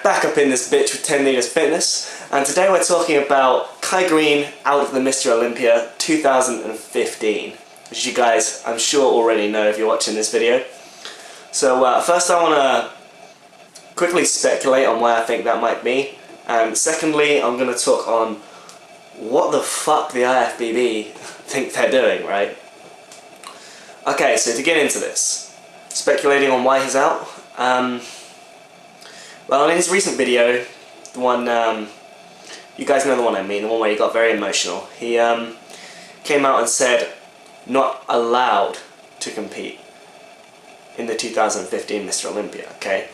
back up in this bitch with 10 Meters Fitness, and today we're talking about Greene out of the Mr Olympia 2015, which you guys I'm sure already know if you're watching this video. So first I want to quickly speculate on why I think that might be, and secondly I'm going to talk on what the fuck the IFBB think they're doing, right? Okay, so to get into this, speculating on why he's out, well, in his recent video, the one, you guys know the one I mean, the one where he got very emotional, he came out and said not allowed to compete in the 2015 Mr Olympia, okay?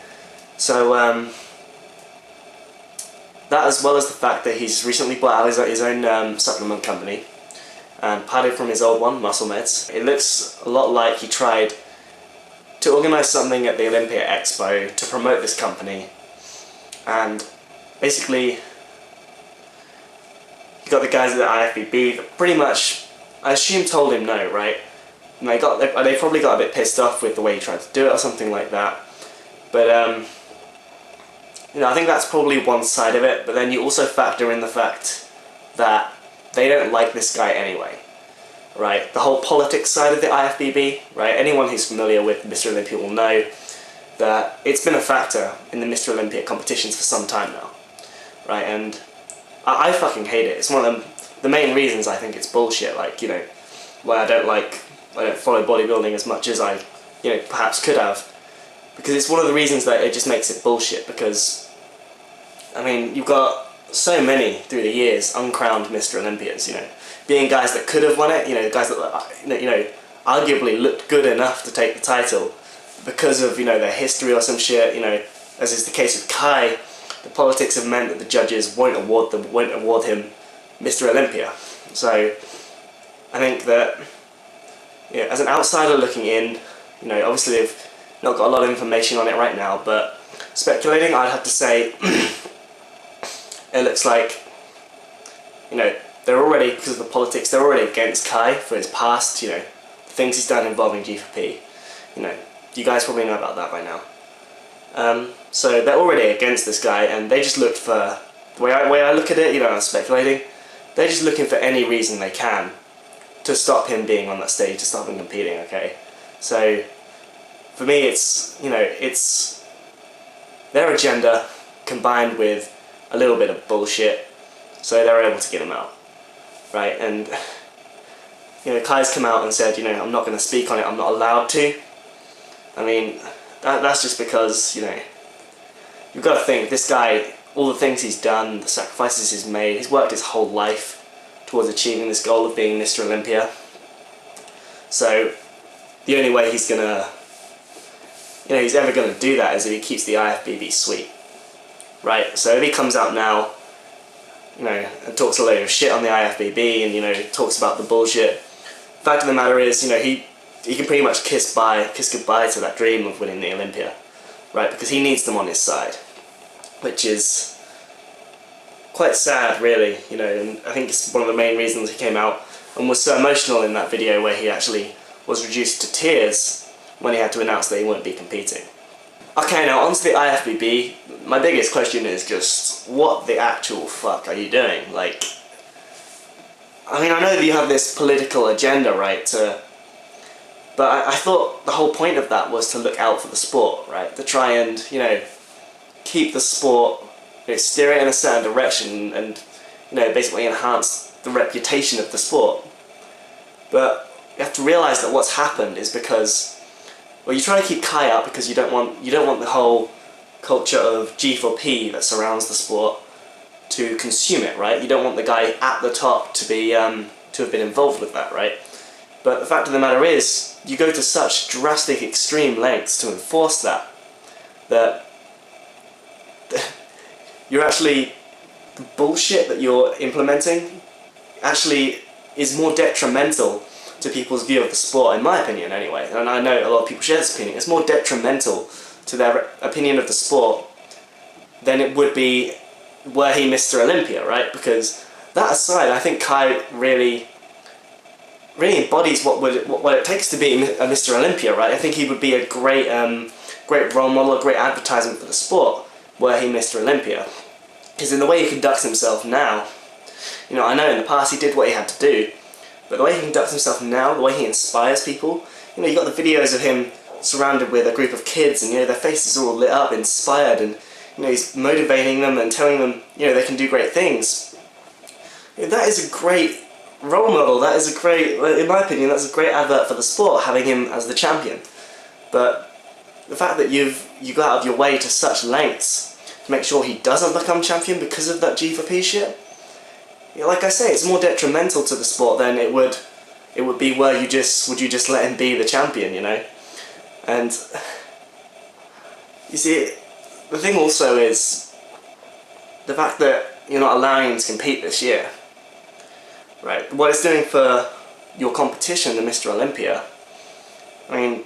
So, that as well as the fact that he's recently bought out his own supplement company and parted from his old one, Muscle Meds. It looks a lot like he tried to organise something at the Olympia Expo to promote this company, and basically you got the guys at the IFBB that pretty much, I assume, told him no, right? And they probably got a bit pissed off with the way he tried to do it or something like that. But you know, I think that's probably one side of it, but then you also factor in the fact that they don't like this guy anyway, right? The whole politics side of the IFBB, right? Anyone who's familiar with Mr Olympia will know that it's been a factor in the Mr Olympia competitions for some time now, right? And I fucking hate it. It's one of the main reasons I think it's bullshit, like, you know, why I don't follow bodybuilding as much as I, you know, perhaps could have, because it's one of the reasons that it just makes it bullshit, because I mean, you've got so many through the years uncrowned Mr Olympias, you know, being guys that could have won it, you know, guys that, you know, arguably looked good enough to take the title because of, you know, their history or some shit, you know, as is the case with Kai. The politics have meant that the judges won't award him Mr Olympia. So I think that, you know, as an outsider looking in, you know, obviously they've not got a lot of information on it right now, but speculating, I'd have to say it looks like, you know, they're already, because of the politics, they're already against Kai for his past, you know, things he's done involving G4P. You know, you guys probably know about that by now. So they're already against this guy, and they just look for, the way I look at it, you know, I'm speculating, they're just looking for any reason they can to stop him being on that stage, to stop him competing, okay? So for me, it's, you know, it's their agenda combined with a little bit of bullshit, so they're able to get him out, right? And, you know, Kai's come out and said, you know, I'm not going to speak on it, I'm not allowed to. I mean, that's just because, you know, you've got to think, this guy, all the things he's done, the sacrifices he's made, he's worked his whole life towards achieving this goal of being Mr Olympia. So the only way he's gonna, you know, he's ever gonna do that is if he keeps the IFBB sweet, right? So if he comes out now, you know, and talks a load of shit on the IFBB and, you know, talks about the bullshit, the fact of the matter is, you know, he can pretty much kiss goodbye to that dream of winning the Olympia, right? Because he needs them on his side, which is quite sad, really, you know, and I think it's one of the main reasons he came out and was so emotional in that video, where he actually was reduced to tears when he had to announce that he wouldn't be competing. Okay, now onto the IFBB. My biggest question is just, what the actual fuck are you doing? Like, I mean, I know that you have this political agenda, right, but I thought the whole point of that was to look out for the sport, right, to try and, you know, keep the sport, you know, steer it in a certain direction and, you know, basically enhance the reputation of the sport. But you have to realise that what's happened is because, well, you try to keep Kai up because you don't want the whole culture of G4P that surrounds the sport to consume it, right? You don't want the guy at the top to be to have been involved with that, right? But the fact of the matter is, you go to such drastic, extreme lengths to enforce that you're actually, the bullshit that you're implementing actually is more detrimental to people's view of the sport, in my opinion anyway, and I know a lot of people share this opinion. It's more detrimental to their opinion of the sport than it would be were he Mr Olympia, right? Because that aside, I think Kai really embodies what it takes to be a Mr Olympia, right? I think he would be a great role model, a great advertisement for the sport. were he Mr Olympia. Because in the way he conducts himself now, you know, I know in the past he did what he had to do, but the way he conducts himself now, the way he inspires people, you know, you got the videos of him surrounded with a group of kids, and you know, their faces are all lit up, inspired, and you know, he's motivating them and telling them, you know, they can do great things. You know, that is a great role model. That is a great, in my opinion, that's a great advert for the sport, having him as the champion. But the fact that you go out of your way to such lengths to make sure he doesn't become champion because of that G4P shit, you know, like I say, it's more detrimental to the sport than it would be would you just let him be the champion, you know? And you see, the thing also is the fact that you're not allowing him to compete this year, right? What it's doing for your competition, the Mr Olympia. I mean,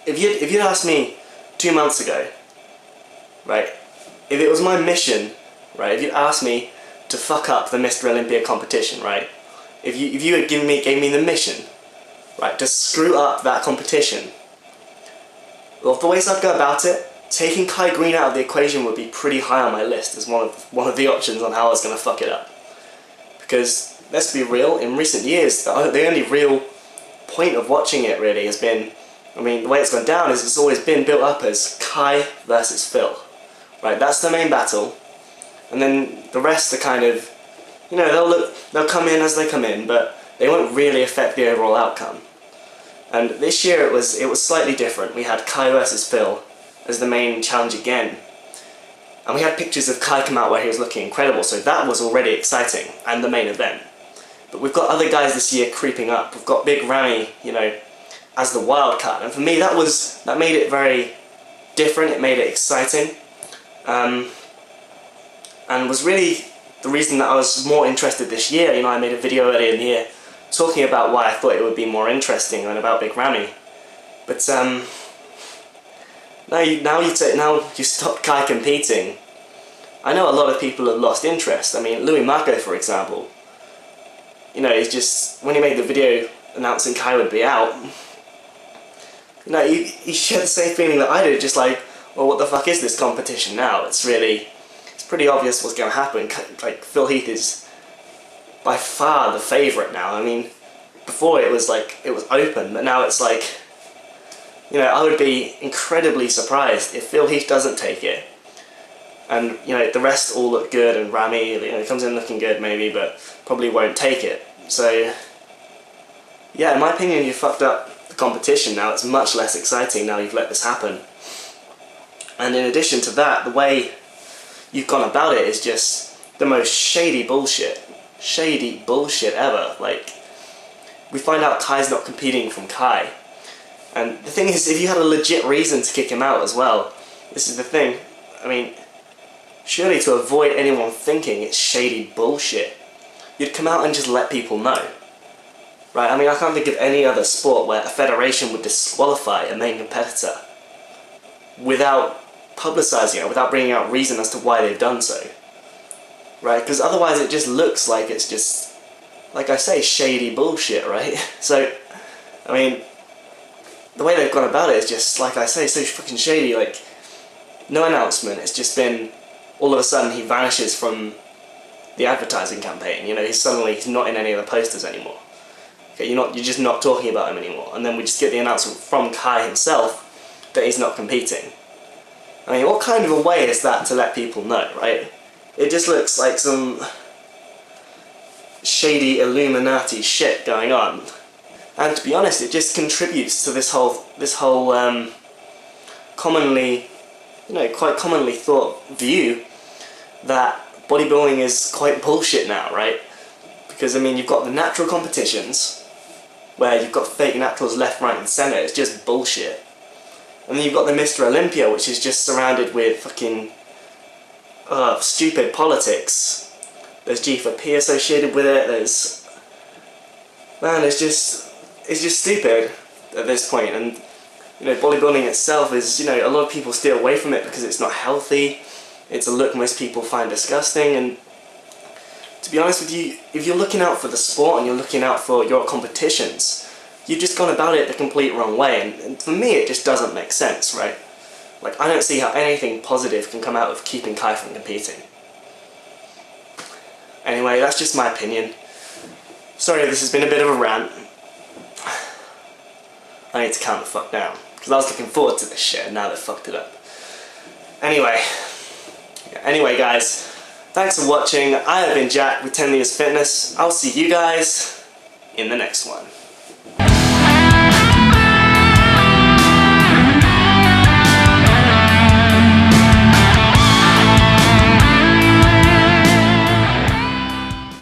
if you'd asked me 2 months ago, right, if it was my mission, right, if you'd asked me to fuck up the Mr Olympia competition, right, if you had gave me the mission, right, to screw up that competition, well, the ways I'd go about it, taking Greene out of the equation would be pretty high on my list as one of the options on how I was going to fuck it up. Because, let's be real, in recent years, the only real point of watching it really has been, I mean, the way it's gone down is it's always been built up as Kai versus Phil. Right, that's the main battle. And then the rest are kind of, you know, they'll come in as they come in, but they won't really affect the overall outcome. And this year it was slightly different. We had Kai versus Phil as the main challenge again. And we had pictures of Kai come out where he was looking incredible, so that was already exciting, and the main event. But we've got other guys this year creeping up. We've got Big Ramy, you know, as the wild card. And for me that made it very different, it made it exciting. And was really the reason that I was more interested this year. You know, I made a video earlier in the year talking about why I thought it would be more interesting and about Big Ramy. But now you stop Kai competing, I know a lot of people have lost interest. I mean, Louis Marco, for example, you know, he's just, when he made the video announcing Kai would be out, you know, he shared the same feeling that I did, just like, well, what the fuck is this competition now? It's pretty obvious what's going to happen. Like, Phil Heath is by far the favourite now. I mean, before it was like, it was open, but now it's like, you know, I would be incredibly surprised if Phil Heath doesn't take it. And, you know, the rest all look good, and Ramy, you know, comes in looking good maybe, but probably won't take it. So, yeah, in my opinion, you fucked up the competition now. It's much less exciting now you've let this happen. And in addition to that, the way you've gone about it is just the most shady bullshit ever. Like, we find out Kai's not competing from Kai. And the thing is, if you had a legit reason to kick him out as well, this is the thing, I mean, surely to avoid anyone thinking it's shady bullshit, you'd come out and just let people know. Right, I mean, I can't think of any other sport where a federation would disqualify a main competitor without publicising it, without bringing out reason as to why they've done so. Right, because otherwise it just looks like it's just, like I say, shady bullshit, right? So, I mean, the way they've gone about it is just, like I say, so fucking shady. Like, no announcement, it's just been, all of a sudden he vanishes from the advertising campaign, you know, he's not in any of the posters anymore. Okay, you're just not talking about him anymore, and then we just get the announcement from Kai himself that he's not competing. I mean, what kind of a way is that to let people know, right? It just looks like some shady Illuminati shit going on. And to be honest, it just contributes to this whole commonly, you know, quite commonly thought view that bodybuilding is quite bullshit now, right? Because, I mean, you've got the natural competitions, where you've got fake naturals left, right and centre, it's just bullshit. And then you've got the Mr Olympia, which is just surrounded with fucking stupid politics. There's G4P associated with it, there's... Man, it's just stupid at this point. And, you know, bodybuilding itself is, you know, a lot of people steer away from it because it's not healthy. It's a look most people find disgusting, and to be honest with you, if you're looking out for the sport and you're looking out for your competitions, you've just gone about it the complete wrong way, and for me it just doesn't make sense, right? Like, I don't see how anything positive can come out of keeping Kai from competing. Anyway, that's just my opinion. Sorry, this has been a bit of a rant. I need to calm the fuck down, because I was looking forward to this shit, and now they've fucked it up. Anyway guys, thanks for watching. I have been Jack with 10 Years Fitness. I'll see you guys in the next one.